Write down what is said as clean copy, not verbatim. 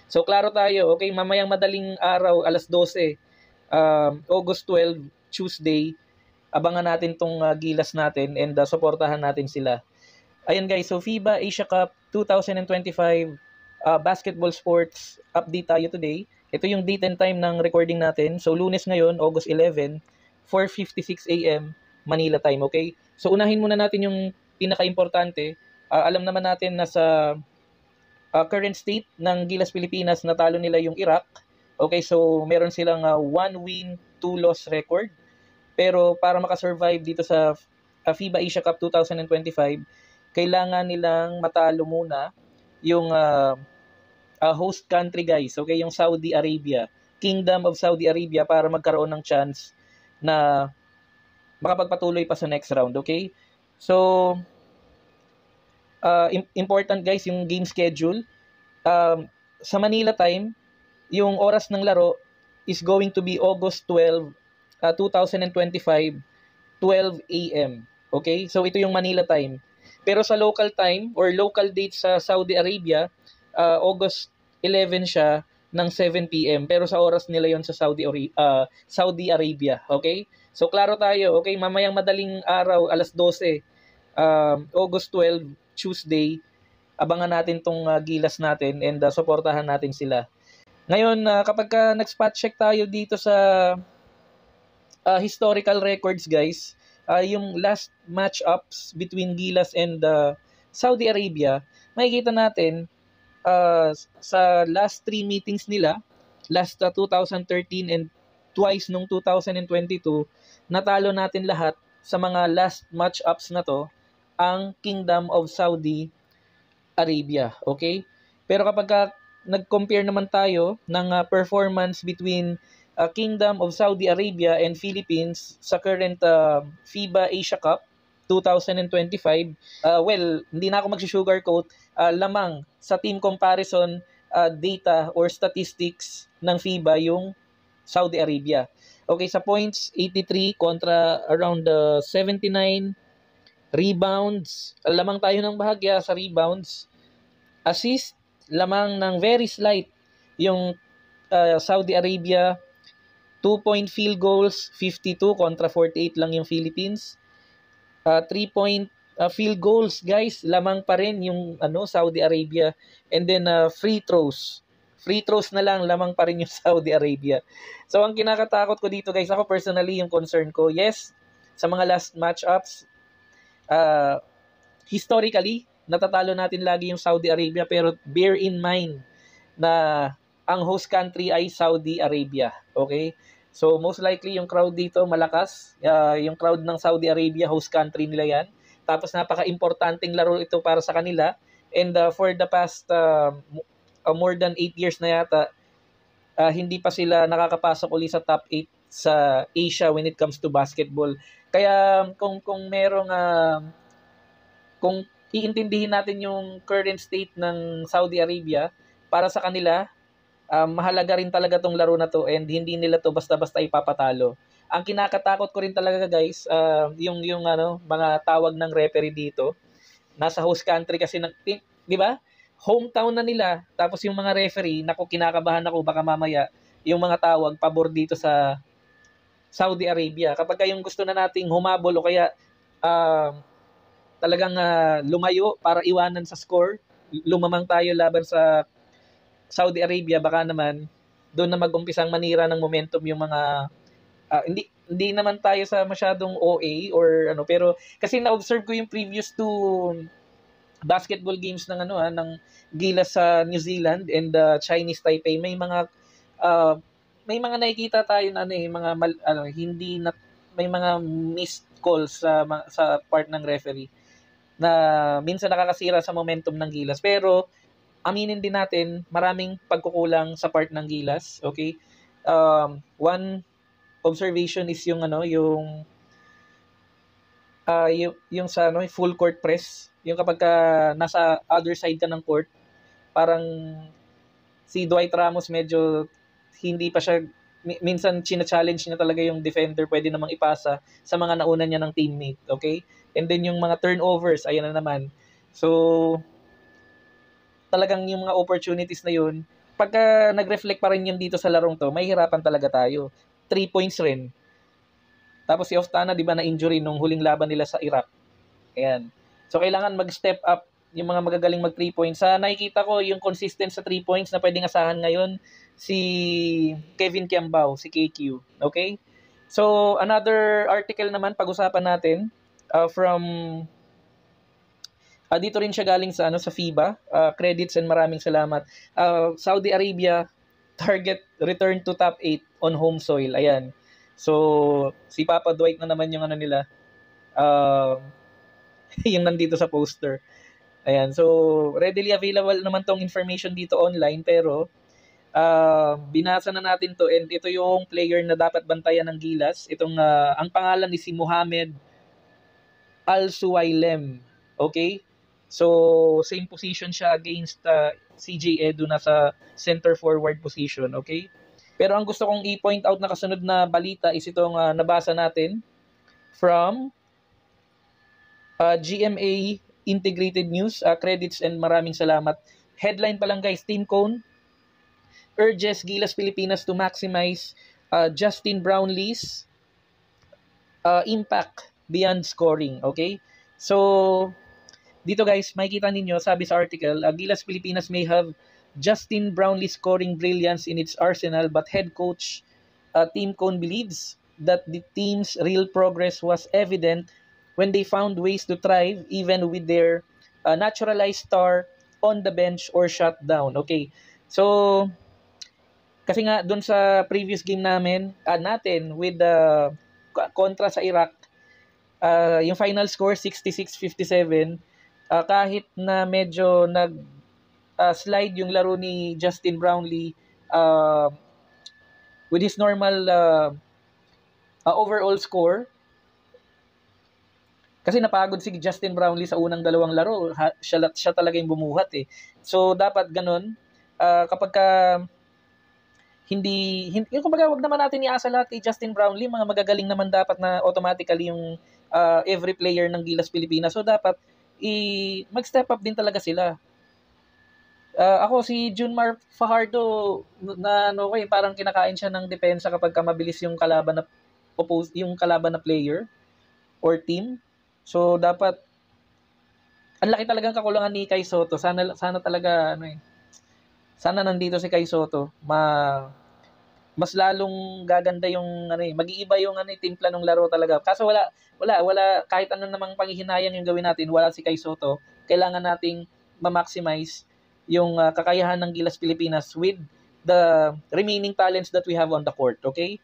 So klaro tayo, okay, mamayang madaling araw, alas 12, August 12, Tuesday, abangan natin tong Gilas natin and suportahan natin sila. Ayan guys, so FIBA Asia Cup 2025 basketball sports update tayo today. Ito yung date and time ng recording natin. So Lunes ngayon, August 11, 4:56 AM Manila time, okay? So unahin muna natin yung pinaka-importante. Alam naman natin na sa current state ng Gilas Pilipinas, natalo nila yung Iraq. Okay, so meron silang 1 win, 2 loss record. Pero para makasurvive dito sa FIBA Asia Cup 2025, kailangan nilang matalo muna yung host country guys, okay, yung Saudi Arabia, Kingdom of Saudi Arabia, para magkaroon ng chance na makapagpatuloy pa sa next round, okay? So important guys yung game schedule. Sa Manila time, yung oras ng laro is going to be August 12, 2025, 12 AM. Okay? So ito yung Manila time. Pero sa local time or local date sa Saudi Arabia, August 11 siya ng 7 PM. Pero sa oras nila yon sa Saudi Arabia. Okay? So klaro tayo. Okay? Mamayang madaling araw, alas 12, August 12, Tuesday, abangan natin tong Gilas natin and suportahan natin sila. Ngayon, kapag nag-spot check tayo dito sa historical records guys, yung last match-ups between Gilas and Saudi Arabia, makikita natin sa last 3 meetings nila, last 2013 and twice nung 2022, natalo natin lahat sa mga last match-ups na to ang Kingdom of Saudi Arabia, okay? Pero kapag nag-compare naman tayo ng performance between Kingdom of Saudi Arabia and Philippines sa current FIBA Asia Cup 2025, well, hindi na ako mag-sugarcoat, lamang sa team comparison data or statistics ng FIBA yung Saudi Arabia. Okay, sa points, 83 kontra around 79. Rebounds, lamang tayo ng bahagya sa rebounds. Assist, lamang ng very slight yung Saudi Arabia. 2-point field goals, 52 kontra 48 lang yung Philippines. 3-point field goals, guys, lamang pa rin yung Saudi Arabia. And then free throws na lang, lamang pa rin yung Saudi Arabia. So ang kinakatakot ko dito guys, ako personally, yung concern ko, yes, sa mga last matchups, historically, natatalo natin lagi yung Saudi Arabia, pero bear in mind na ang host country ay Saudi Arabia. Okay? So most likely yung crowd dito malakas. Yung crowd ng Saudi Arabia, host country nila yan. Tapos napaka-importanting laro ito para sa kanila. And for the past more than 8 years na yata, hindi pa sila nakakapasok uli sa top 8 sa Asia when it comes to basketball. Kaya kung merong kung iintindihin natin yung current state ng Saudi Arabia, para sa kanila, mahalaga rin talaga tong laro na to and hindi nila to basta-basta ipapatalo. Ang kinakatakot ko rin talaga guys, yung mga tawag ng referee dito. Nasa host country kasi, di ba? Hometown na nila. Tapos yung mga referee, naku, kinakabahan ako, baka mamaya yung mga tawag pabor dito sa Saudi Arabia. Kapag yung gusto na nating humabol o kaya talagang lumayo para iwanan sa score, lumamang tayo laban sa Saudi Arabia, baka naman doon na mag-umpisang manira ng momentum yung mga hindi naman tayo sa masyadong OA or pero kasi na-observe ko yung previous two basketball games ng ng Gilas sa New Zealand and Chinese Taipei, may mga nakikita tayo na mga hindi na may mga missed calls sa part ng referee na minsan nakakasira sa momentum ng Gilas. Pero aminin din natin, maraming pagkukulang sa part ng Gilas, okay? One observation is yung sa full court press, yung kapag nasa other side ka ng court, parang si Dwight Ramos medyo hindi pa siya, minsan china-challenge niya talaga yung defender, pwede namang ipasa sa mga nauna niya ng teammate, okay? And then yung mga turnovers, ayan na naman. So talagang yung mga opportunities na yun, pagka nag-reflect pa rin yun dito sa larong to, may hirapan talaga tayo. 3 points rin. Tapos si Oftana, di ba, na-injury nung huling laban nila sa Iraq. Ayan. So, kailangan mag-step up yung mga magagaling mag 3 points. Sa nakikita ko, yung consistent sa 3 points na pwedeng asahan ngayon, si Kevin Kiambao, si KQ. Okay? So, another article naman, pag-usapan natin, from, dito rin siya galing sa, sa FIBA. Credits and maraming salamat. Saudi Arabia, target return to top 8 on home soil. Ayan. So, si Papa Dwight na naman yung nila, yung nandito sa poster. Ayan, so readily available naman tong information dito online, pero binasa na natin to, and ito yung player na dapat bantayan ng Gilas. Itong ang pangalan ni si Mohamed Al-Suwailem. Okay? So same position siya against CJ Edu na sa center forward position, okay? Pero ang gusto kong i-point out na kasunod na balita is itong nabasa natin from GMA Integrated News. Credits and maraming salamat. Headline pa lang guys, Team Cone urges Gilas Pilipinas to maximize Justin Brownlee's impact beyond scoring. Okay? So, dito guys, makikita ninyo, sabi sa article, Gilas Pilipinas may have Justin Brownlee scoring brilliance in its arsenal, but head coach Team Cone believes that the team's real progress was evident when they found ways to thrive even with their naturalized star on the bench or shut down. Okay, so kasi nga doon sa previous game natin with the kontra sa Iraq, yung final score 66-57, kahit na medyo slide yung laro ni Justin Brownlee with his normal overall score, kasi napagod si Justin Brownlee sa unang dalawang laro, siya talaga yung bumuhat eh. So dapat ganun, kapag hindi kumbaga wag naman natin iasa lahat kay Justin Brownlee, mga magagaling naman dapat na automatically yung every player ng Gilas Pilipinas. So dapat mag-step up din talaga sila. Ako si Junmar Fajardo na parang kinakain siya ng depensa kapag mabilis yung kalaban na player or team. So dapat ang laki talagang kakulangan ni Kai Sotto. Sana talaga sana nandito si Kai Sotto. Mas lalong gaganda yung mag-iiba yung timpla ng laro talaga. Kaso wala kahit ano namang panghihinayang yung gawin natin, wala si Kai Sotto. Kailangan nating ma-maximize yung kakayahan ng Gilas Pilipinas with the remaining talents that we have on the court, okay?